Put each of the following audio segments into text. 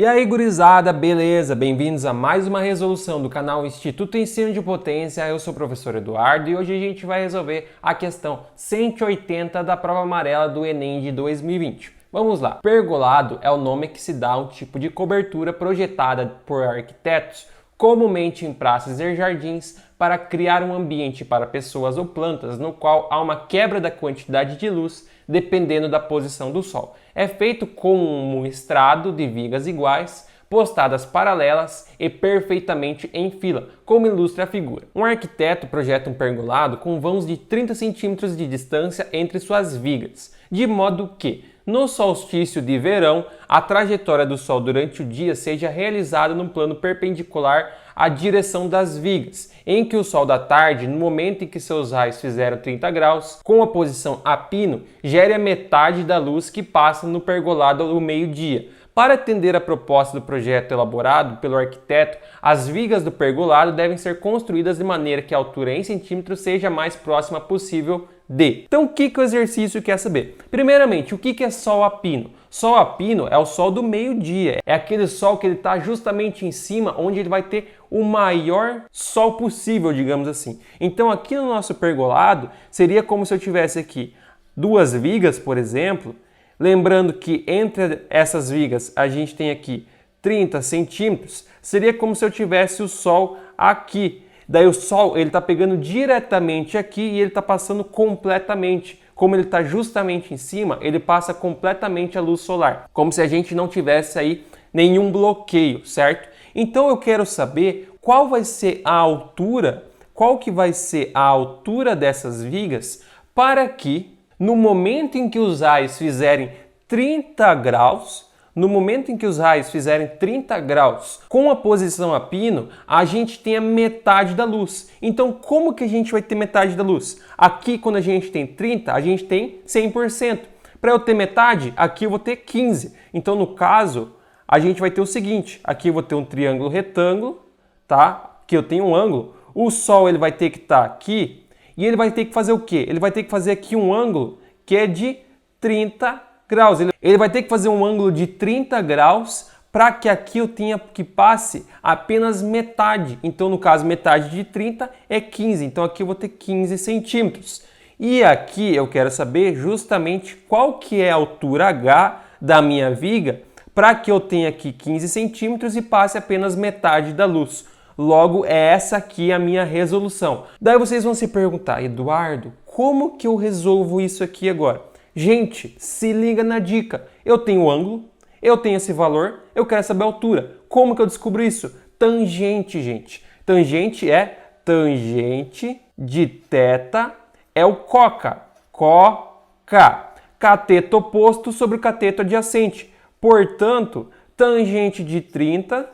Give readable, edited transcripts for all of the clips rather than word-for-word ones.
E aí, gurizada, beleza? Bem-vindos a mais uma resolução do canal Instituto Ensino de Potência. Eu sou o professor Eduardo e hoje a gente vai resolver a questão 180 da prova amarela do Enem de 2020. Vamos lá. Pergolado é o nome que se dá a um tipo de cobertura projetada por arquitetos, comumente em praças e jardins, para criar um ambiente para pessoas ou plantas no qual há uma quebra da quantidade de luz dependendo da posição do sol. É feito com um estrado de vigas iguais, postadas paralelas e perfeitamente em fila, como ilustra a figura. Um arquiteto projeta um pergolado com vãos de 30 centímetros de distância entre suas vigas, de modo que, no solstício de verão, a trajetória do Sol durante o dia seja realizada num plano perpendicular à direção das vigas, em que o Sol da tarde, no momento em que seus raios fizeram 30 graus, com a posição a pino, gere a metade da luz que passa no pergolado ao meio-dia. Para atender a proposta do projeto elaborado pelo arquiteto, as vigas do pergolado devem ser construídas de maneira que a altura em centímetros seja a mais próxima possível de. Então, o que o exercício quer saber? Primeiramente, o que é sol a pino? Sol a pino é o sol do meio-dia, é aquele sol que ele está justamente em cima, onde ele vai ter o maior sol possível, digamos assim. Então, aqui no nosso pergolado, seria como se eu tivesse aqui duas vigas, por exemplo. Lembrando que entre essas vigas a gente tem aqui 30 centímetros, seria como se eu tivesse o sol aqui. Daí o sol ele está pegando diretamente aqui e ele está passando completamente. Como ele está justamente em cima, ele passa completamente a luz solar. Como se a gente não tivesse aí nenhum bloqueio, certo? Então eu quero saber qual vai ser a altura, qual que vai ser a altura dessas vigas para que no momento em que os raios fizerem 30 graus, com a posição a pino, a gente tem a metade da luz. Então, como que a gente vai ter metade da luz? Aqui, quando a gente tem 30, a gente tem 100%. Para eu ter metade, aqui eu vou ter 15. Então, no caso, a gente vai ter o seguinte. Aqui eu vou ter um triângulo retângulo, tá? Que eu tenho um ângulo. O Sol ele vai ter que estar aqui. E ele vai ter que fazer o quê? Ele vai ter que fazer aqui um ângulo que é de 30 graus. Ele vai ter que fazer um ângulo de 30 graus para que aqui eu tenha que passe apenas metade. Então, no caso, metade de 30 é 15. Então, aqui eu vou ter 15 centímetros. E aqui eu quero saber justamente qual que é a altura H da minha viga para que eu tenha aqui 15 centímetros e passe apenas metade da luz. Logo, é essa aqui a minha resolução. Daí vocês vão se perguntar, Eduardo, como que eu resolvo isso aqui agora? Gente, se liga na dica. Eu tenho o ângulo, eu tenho esse valor, eu quero saber a altura. Como que eu descubro isso? Tangente, gente. Tangente é tangente de θ é o coca. Coca. Cateto oposto sobre o cateto adjacente. Portanto, tangente de 30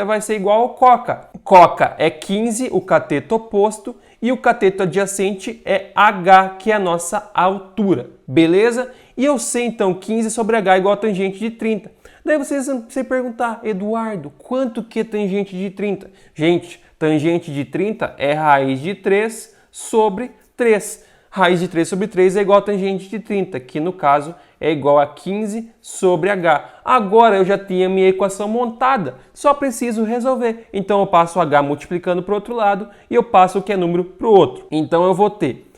vai ser igual ao coca. Coca é 15, o cateto oposto, e o cateto adjacente é H, que é a nossa altura. Beleza? E eu sei então 15 sobre H igual a tangente de 30. Daí vocês vão se perguntar, Eduardo, quanto que é tangente de 30? Gente, tangente de 30 é raiz de 3 sobre 3. Raiz de 3 sobre 3 é igual a tangente de 30, que no caso é igual a 15 sobre H. Agora eu já tenho a minha equação montada, só preciso resolver. Então eu passo H multiplicando para o outro lado e eu passo o que é número para o outro. Então eu vou ter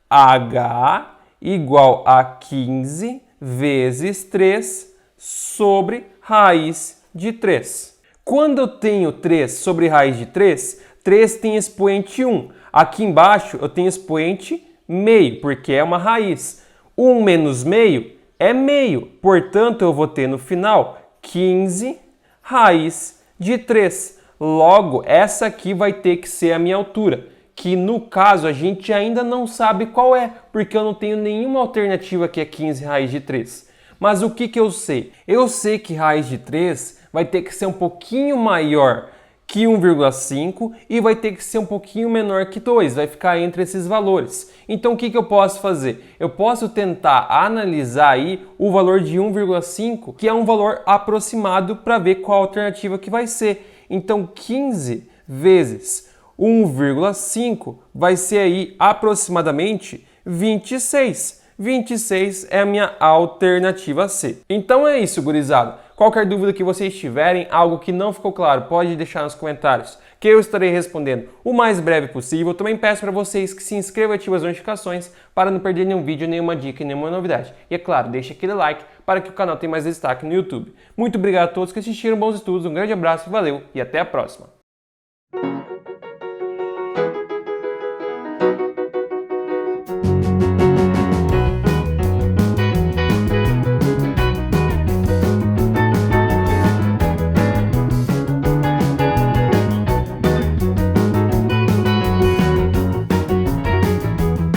H igual a 15 vezes 3 sobre raiz de 3. Quando eu tenho 3 sobre raiz de 3, 3 tem expoente 1. Aqui embaixo eu tenho expoente meio, porque é uma raiz. 1 menos meio é meio. Portanto, eu vou ter no final 15 raiz de 3. Logo, essa aqui vai ter que ser a minha altura, que no caso a gente ainda não sabe qual é, porque eu não tenho nenhuma alternativa que é 15 raiz de 3. Mas o que eu sei? Eu sei que raiz de 3 vai ter que ser um pouquinho maior que 1,5 e vai ter que ser um pouquinho menor que 2, vai ficar entre esses valores. Então o que eu posso fazer? Eu posso tentar analisar aí o valor de 1,5, que é um valor aproximado para ver qual a alternativa que vai ser. Então 15 vezes 1,5 vai ser aí aproximadamente 26. 26 é a minha alternativa C. Então é isso, gurizada. Qualquer dúvida que vocês tiverem, algo que não ficou claro, pode deixar nos comentários, que eu estarei respondendo o mais breve possível. Também peço para vocês que se inscrevam e ativem as notificações para não perder nenhum vídeo, nenhuma dica e nenhuma novidade. E é claro, deixe aquele like para que o canal tenha mais destaque no YouTube. Muito obrigado a todos que assistiram, bons estudos, um grande abraço, valeu e até a próxima!